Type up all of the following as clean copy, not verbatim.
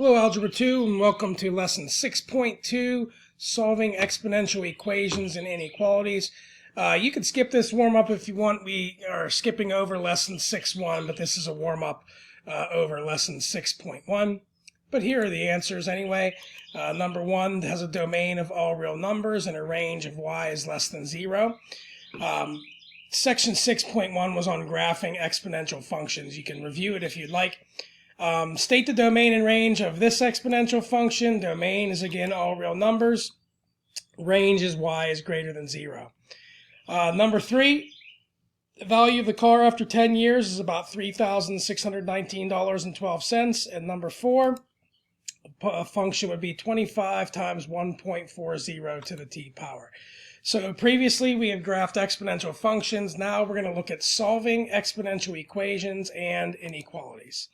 Hello, Algebra 2, and welcome to Lesson 6.2, Solving Exponential Equations and Inequalities. You can skip this warm-up if you want. We are skipping over Lesson 6.1, but this is a warm-up over Lesson 6.1. But here are the answers anyway. Number 1 has a domain of all real numbers and a range of y is less than 0. Section 6.1 was on graphing exponential functions. You can review it if you'd like. State the domain and range of this exponential function. Domain is again all real numbers. Range is y is greater than 0. Number 3, the value of the car after 10 years is about $3,619.12. And number 4, a function would be 25 times 1.40 to the t power. So previously we have graphed exponential functions. Now we're going to look at solving exponential equations and inequalities.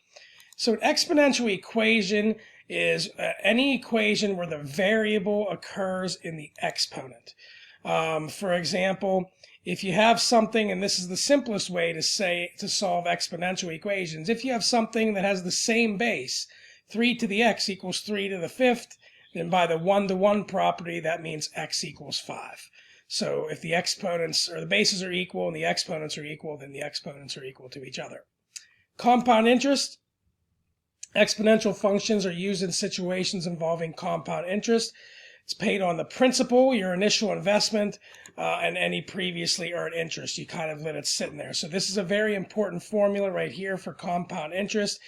So an exponential equation is any equation where the variable occurs in the exponent. For example, if you have something, and this is the simplest way to solve exponential equations, if you have something that has the same base, 3 to the x equals 3 to the 5th, then by the 1-to-1 property, that means x equals 5. So if the exponents or the bases are equal and the exponents are equal, then the exponents are equal to each other. Compound interest. Exponential functions are used in situations involving compound interest. It's paid on the principal, your initial investment, and any previously earned interest. You kind of let it sit in there. So this is a very important formula right here for compound interest.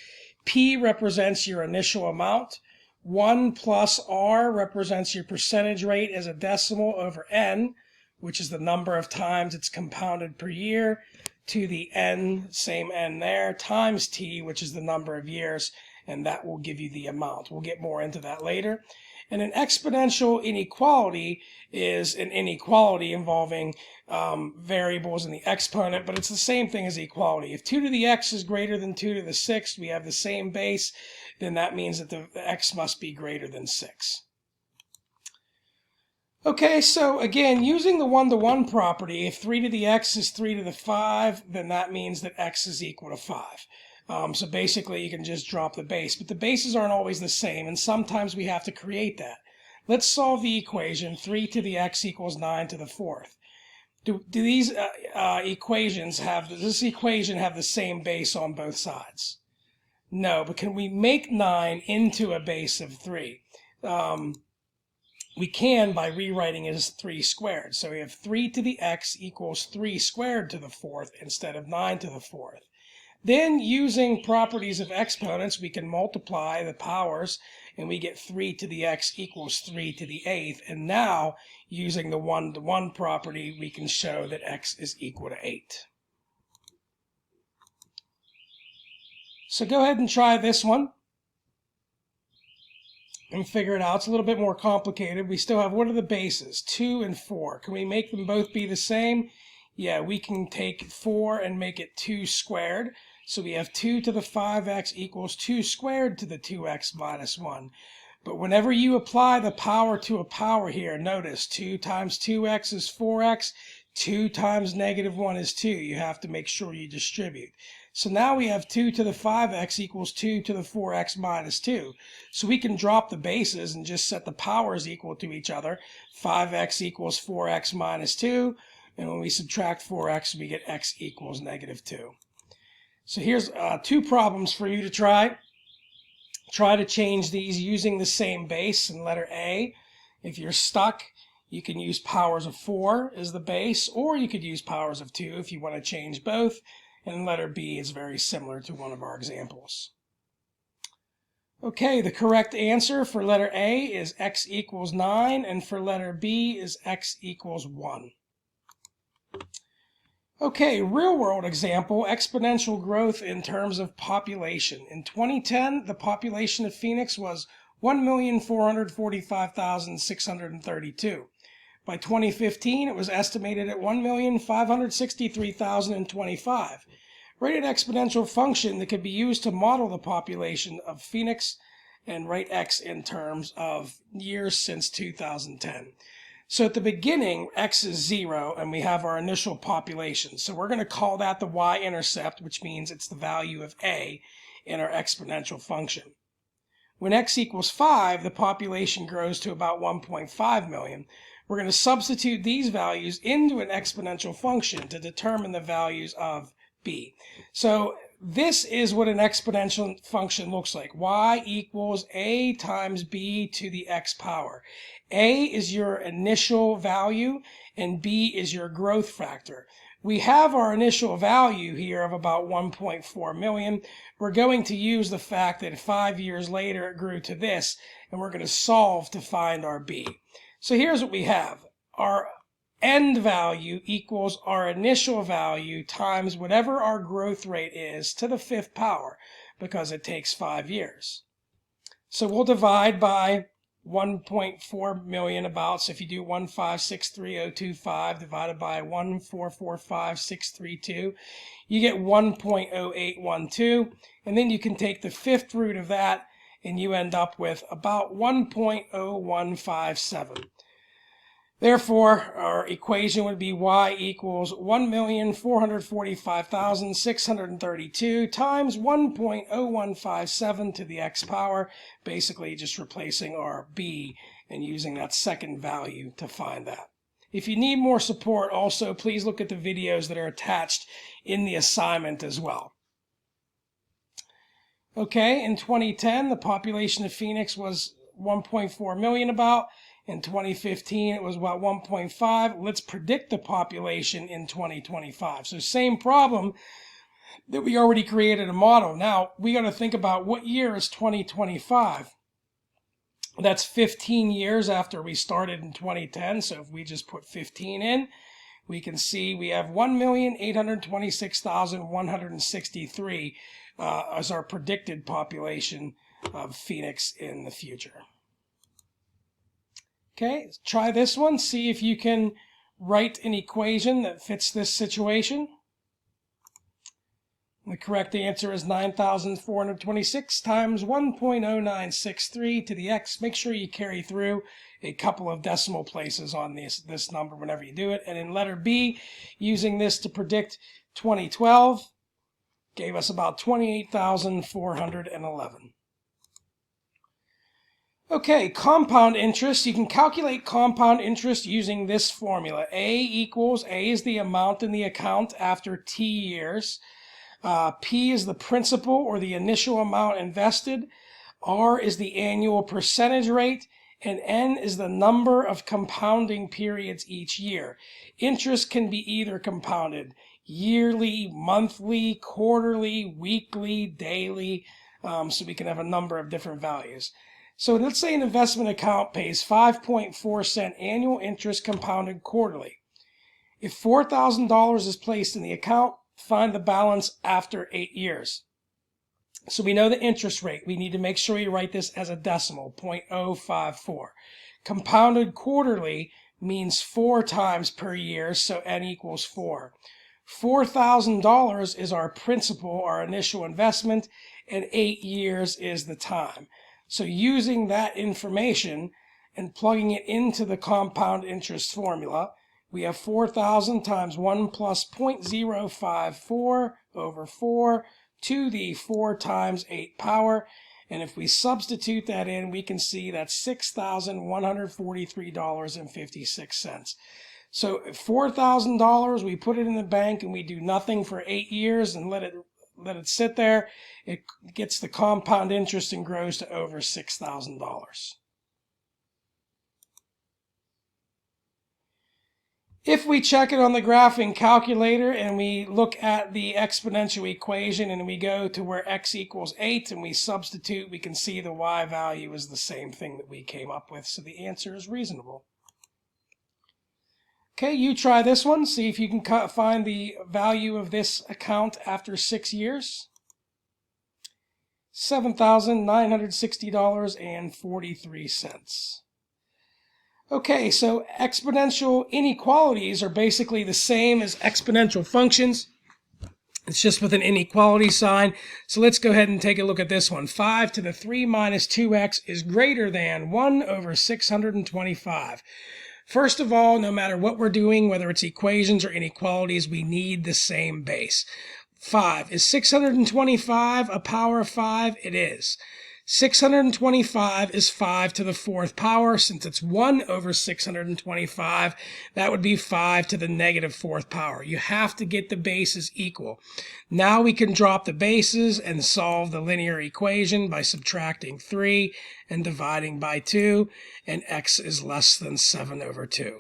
P represents your initial amount. 1 plus R represents your percentage rate as a decimal over N, which is the number of times it's compounded per year, to the N, same N there, times T, which is the number of years, and that will give you the amount. We'll get more into that later. And an exponential inequality is an inequality involving variables in the exponent, but it's the same thing as equality. If 2 to the x is greater than 2 to the 6th, we have the same base, then that means that the x must be greater than 6. Okay, so again, using the 1-to-1 property, if 3 to the x is 3 to the 5, then that means that x is equal to 5. So basically you can just drop the base, but the bases aren't always the same, and sometimes we have to create that. Let's solve the equation 3 to the x equals 9 to the 4th. Do these equations have, does this equation have the same base on both sides? No, but can we make 9 into a base of 3? We can by rewriting it as 3 squared. So we have 3 to the x equals 3 squared to the 4th instead of 9 to the 4th. Then, using properties of exponents, we can multiply the powers, and we get 3 to the x equals 3 to the 8th. And now, using the 1-to-1 property, we can show that x is equal to 8. So go ahead and try this one and figure it out. It's a little bit more complicated. We still have, what are the bases? 2 and 4. Can we make them both be the same? Yeah, we can take 4 and make it 2 squared. So we have 2 to the 5x equals 2 squared to the 2x minus 1. But whenever you apply the power to a power here, notice 2 times 2x is 4x, 2 times negative 1 is 2. You have to make sure you distribute. So now we have 2 to the 5x equals 2 to the 4x minus 2. So we can drop the bases and just set the powers equal to each other. 5x equals 4x minus 2. And when we subtract 4x, we get x equals negative 2. So here's 2 problems for you to try. Try to change these using the same base in letter A. If you're stuck, you can use powers of 4 as the base, or you could use powers of 2 if you want to change both. And letter B is very similar to one of our examples. Okay, the correct answer for letter A is x equals 9, and for letter B is x equals 1. Okay, real-world example, exponential growth in terms of population. In 2010, the population of Phoenix was 1,445,632. By 2015, it was estimated at 1,563,025. Write an exponential function that could be used to model the population of Phoenix and write x in terms of years since 2010. So at the beginning, x is 0, and we have our initial population. So we're going to call that the y-intercept, which means it's the value of a in our exponential function. When x equals 5, the population grows to about 1.5 million. We're going to substitute these values into an exponential function to determine the values of b. So this is what an exponential function looks like. Y equals a times b to the x power. A is your initial value and b is your growth factor. We have our initial value here of about 1.4 million. We're going to use the fact that 5 years later it grew to this, and we're going to solve to find our b. So here's what we have. Our end value equals our initial value times whatever our growth rate is to the 5th power, because it takes 5 years. So we'll divide by 1.4 million about. So if you do 1563025 divided by 1445632, you get 1.0812, and then you can take the 5th root of that and you end up with about 1.0157. Therefore, our equation would be y equals 1,445,632 times 1.0157 to the x power, basically just replacing our b and using that second value to find that. If you need more support, also please look at the videos that are attached in the assignment as well. Okay, in 2010, the population of Phoenix was 1.4 million about. In 2015, it was about 1.5. Let's predict the population in 2025. So same problem that we already created a model. Now, we got to think about what year is 2025. That's 15 years after we started in 2010. So if we just put 15 in, we can see we have 1,826,163 as our predicted population of Phoenix in the future. Okay, try this one. See if you can write an equation that fits this situation. The correct answer is 9,426 times 1.0963 to the x. Make sure you carry through a couple of decimal places on this number whenever you do it. And in letter B, using this to predict 2012, gave us about 28,411. Okay, compound interest. You can calculate compound interest using this formula. A is the amount in the account after T years. P is the principal or the initial amount invested. R is the annual percentage rate. And N is the number of compounding periods each year. Interest can be either compounded yearly, monthly, quarterly, weekly, daily, so we can have a number of different values. So let's say an investment account pays 5.4% annual interest compounded quarterly. If $4,000 is placed in the account, find the balance after 8 years. So we know the interest rate. We need to make sure you write this as a decimal, 0.054. Compounded quarterly means 4 times per year, so N equals 4. $4,000 is our principal, our initial investment, and 8 years is the time. So using that information and plugging it into the compound interest formula, we have 4,000 times 1 plus 0.054 over 4 to the 4 times 8 power. And if we substitute that in, we can see that's $6,143.56. So $4,000, we put it in the bank and we do nothing for 8 years and let it sit there. It gets the compound interest and grows to over $6,000. If we check it on the graphing calculator and we look at the exponential equation and we go to where x equals 8 and we substitute, we can see the y value is the same thing that we came up with, so the answer is reasonable. Okay, you try this one. See if you can find the value of this account after 6 years. $7,960.43. Okay, so exponential inequalities are basically the same as exponential functions. It's just with an inequality sign. So let's go ahead and take a look at this one. 5 to the 3 minus 2x is greater than 1 over 625. First of all, no matter what we're doing, whether it's equations or inequalities, we need the same base. 5. Is 625 a power of 5? It is. 625 is 5 to the 4th power. Since it's 1 over 625, that would be 5 to the negative 4th power. You have to get the bases equal. Now we can drop the bases and solve the linear equation by subtracting 3 and dividing by 2, and x is less than 7 over 2.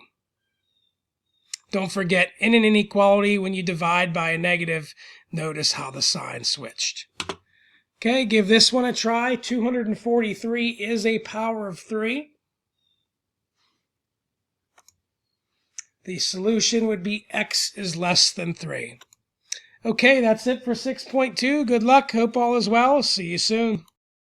Don't forget, in an inequality, when you divide by a negative, notice how the sign switched. Okay, give this one a try. 243 is a power of 3. The solution would be x is less than 3. Okay, that's it for 6.2. Good luck. Hope all is well. See you soon.